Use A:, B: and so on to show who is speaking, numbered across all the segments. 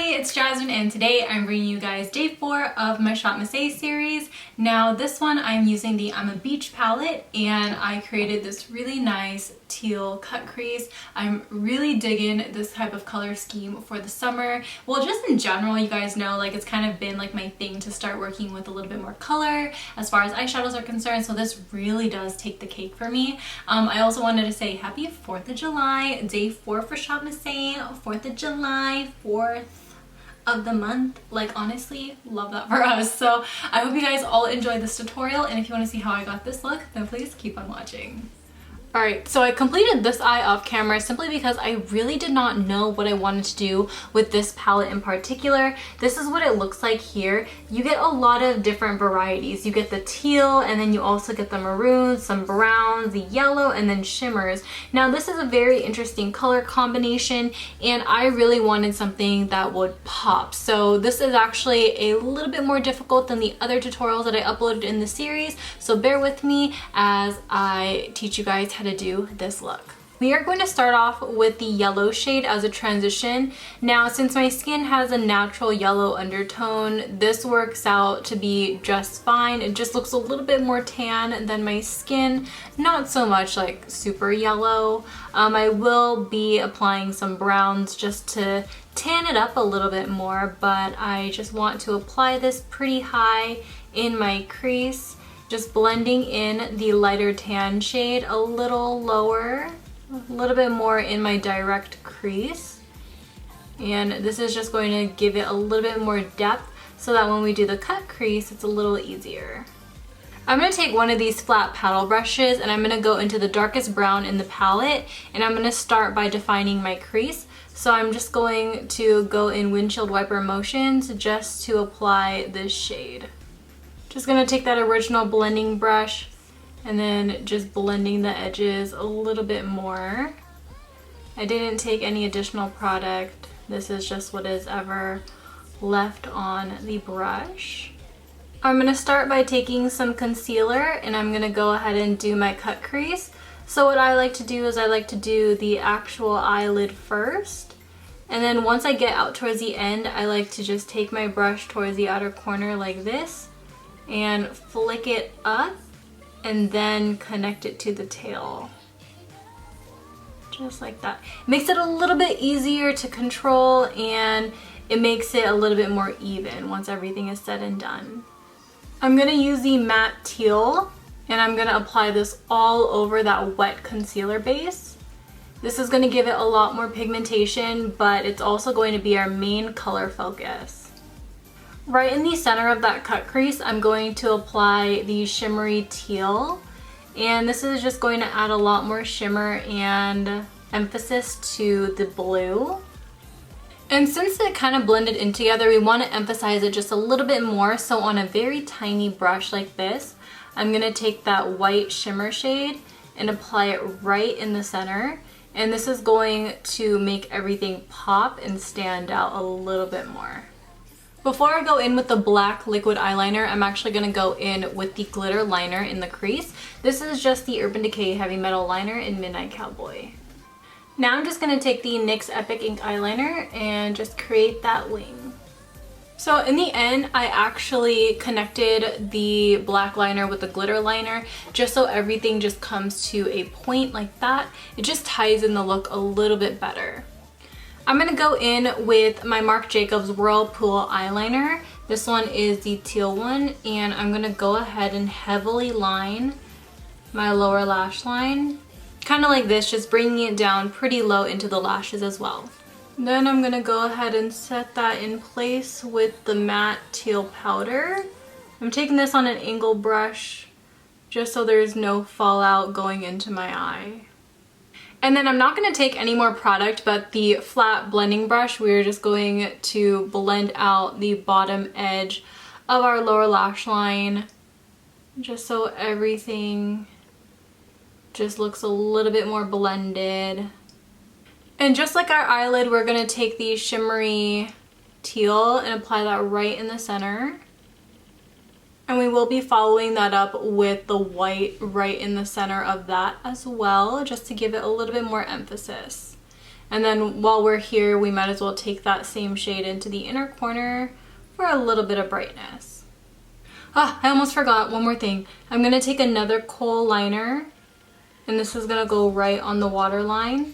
A: Hi, it's Jasmine, and today I'm bringing you guys day 4 of my ShopMissA series. Now this one I'm using the I'm a Beach palette, and I created this really nice teal cut crease. I'm really digging this type of color scheme for the summer. Well, just in general, you guys know, like, it's kind of been like my thing to start working with a little bit more color as far as eyeshadows are concerned, so this really does take the cake for me. I also wanted to say happy 4th of July, day 4 for ShopMissA, 4th of July, 4th of the month. Like, honestly, love that for us. So I hope you guys all enjoyed this tutorial, and if you want to see how I got this look, then please keep on watching. Alright, so I completed this eye off camera simply because I really did not know what I wanted to do with this palette in particular. This is what it looks like here. You get a lot of different varieties. You get the teal, and then you also get the maroons, some browns, the yellow, and then shimmers. Now this is a very interesting color combination, and I really wanted something that would pop. So this is actually a little bit more difficult than the other tutorials that I uploaded in the series, so bear with me as I teach you guys how to do this look. We are going to start off with the yellow shade as a transition. Now, since my skin has a natural yellow undertone, this works out to be just fine. It just looks a little bit more tan than my skin, not so much like super yellow. I will be applying some browns just to tan it up a little bit more, but I just want to apply this pretty high in my crease. Just blending in the lighter tan shade a little lower, a little bit more in my direct crease. And this is just going to give it a little bit more depth so that when we do the cut crease, it's a little easier. I'm going to take one of these flat paddle brushes, and I'm going to go into the darkest brown in the palette, and I'm going to start by defining my crease. So I'm just going to go in windshield wiper motions just to apply this shade. Just gonna take that original blending brush and then just blending the edges a little bit more. I didn't take any additional product. This is just what is ever left on the brush. I'm gonna start by taking some concealer, and I'm gonna go ahead and do my cut crease. So what I like to do is I like to do the actual eyelid first. And then once I get out towards the end, I like to just take my brush towards the outer corner like this and flick it up and then connect it to the tail. Just like that. It makes it a little bit easier to control, and it makes it a little bit more even once everything is said and done. I'm gonna use the matte teal, and I'm gonna apply this all over that wet concealer base. This is gonna give it a lot more pigmentation, but it's also going to be our main color focus. Right in the center of that cut crease, I'm going to apply the shimmery teal, and this is just going to add a lot more shimmer and emphasis to the blue. And since it kind of blended in together, we want to emphasize it just a little bit more. So on a very tiny brush like this, I'm going to take that white shimmer shade and apply it right in the center. And this is going to make everything pop and stand out a little bit more. Before I go in with the black liquid eyeliner, I'm actually going to go in with the glitter liner in the crease. This is just the Urban Decay Heavy Metal Liner in Midnight Cowboy. Now I'm just going to take the NYX Epic Ink Eyeliner and just create that wing. So in the end, I actually connected the black liner with the glitter liner just so everything just comes to a point like that. It just ties in the look a little bit better. I'm going to go in with my Marc Jacobs Whirlpool eyeliner. This one is the teal one, and I'm going to go ahead and heavily line my lower lash line. Kind of like this, just bringing it down pretty low into the lashes as well. Then I'm going to go ahead and set that in place with the matte teal powder. I'm taking this on an angle brush just so there's no fallout going into my eye. And then I'm not going to take any more product, but the flat blending brush, we're just going to blend out the bottom edge of our lower lash line just so everything just looks a little bit more blended. And just like our eyelid, we're going to take the shimmery teal and apply that right in the center. And we will be following that up with the white right in the center of that as well, just to give it a little bit more emphasis. And then while we're here, we might as well take that same shade into the inner corner for a little bit of brightness. Ah, I almost forgot one more thing. I'm gonna take another kohl liner, and this is gonna go right on the waterline.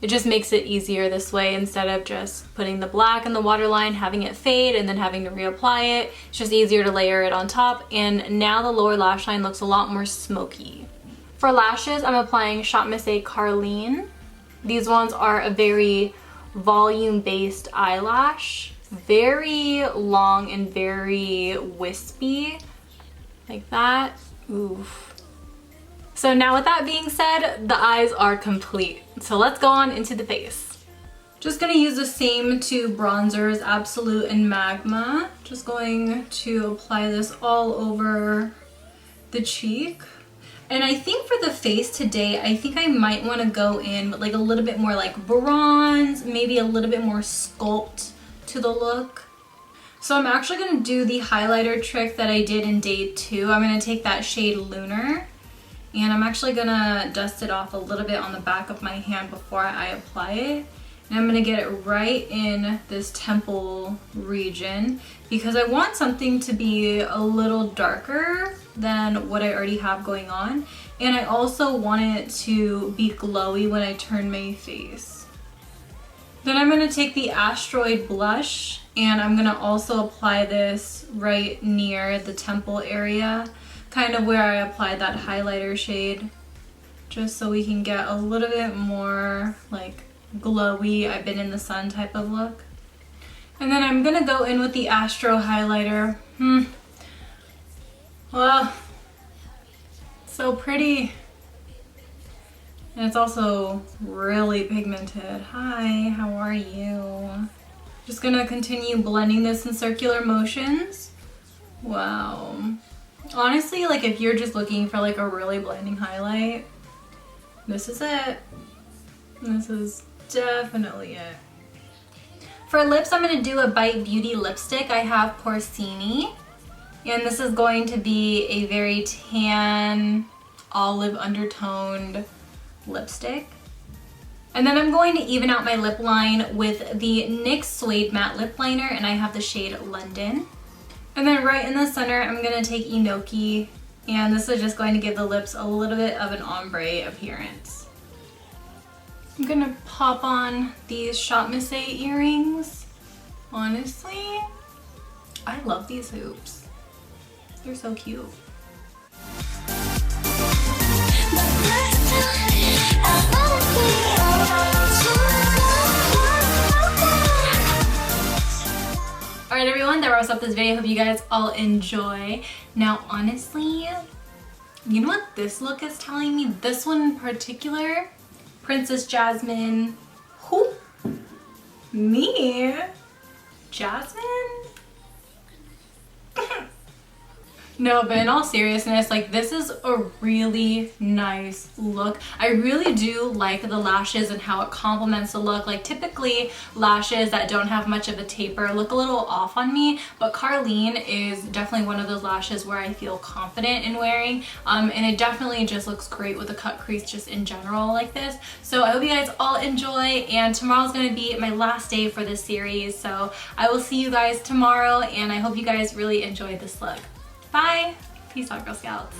A: It just makes it easier this way instead of just putting the black in the waterline, having it fade, and then having to reapply it. It's just easier to layer it on top, and now the lower lash line looks a lot more smoky. For lashes, I'm applying ShopMissA Carlene. These ones are a very volume-based eyelash. Very long and very wispy, like that. Oof. So now with that being said, the eyes are complete. So let's go on into the face. Just gonna use the same two bronzers, Absolute and Magma. Just going to apply this all over the cheek. And I think for the face today, I think I might wanna go in with like a little bit more like bronze, maybe a little bit more sculpt to the look. So I'm actually gonna do the highlighter trick that I did in day 2. I'm gonna take that shade Lunar, and I'm actually gonna dust it off a little bit on the back of my hand before I apply it. And I'm gonna get it right in this temple region because I want something to be a little darker than what I already have going on. And I also want it to be glowy when I turn my face. Then I'm gonna take the Asteroid blush, and I'm gonna also apply this right near the temple area, kind of where I applied that highlighter shade, just so we can get a little bit more like glowy, I've been in the sun type of look. And then I'm gonna go in with the Astro highlighter. Well, so pretty. And it's also really pigmented. Hi, how are you? Just gonna continue blending this in circular motions. Wow. Honestly, like if you're just looking for like a really blinding highlight, this is it. This is definitely it. For lips, I'm gonna do a Bite Beauty lipstick. I have Porcini, and this is going to be a very tan, olive undertoned lipstick. And then I'm going to even out my lip line with the NYX Suede Matte Lip Liner, and I have the shade London. And then right in the center, I'm gonna take Enoki, and this is just going to give the lips a little bit of an ombre appearance. I'm gonna pop on these ShopMissA earrings. Honestly, I love these hoops. They're so cute. Alright everyone, that wraps up this video. Hope you guys all enjoy. Now honestly, you know what this look is telling me? This one in particular, Princess Jasmine. Who? Me? Jasmine? No, but in all seriousness, like this is a really nice look. I really do like the lashes and how it complements the look. Like typically lashes that don't have much of a taper look a little off on me, but Carlene is definitely one of those lashes where I feel confident in wearing. And it definitely just looks great with a cut crease just in general like this. So I hope you guys all enjoy, and tomorrow's gonna be my last day for this series. So I will see you guys tomorrow, and I hope you guys really enjoyed this look. Bye! Peace out, Girl Scouts.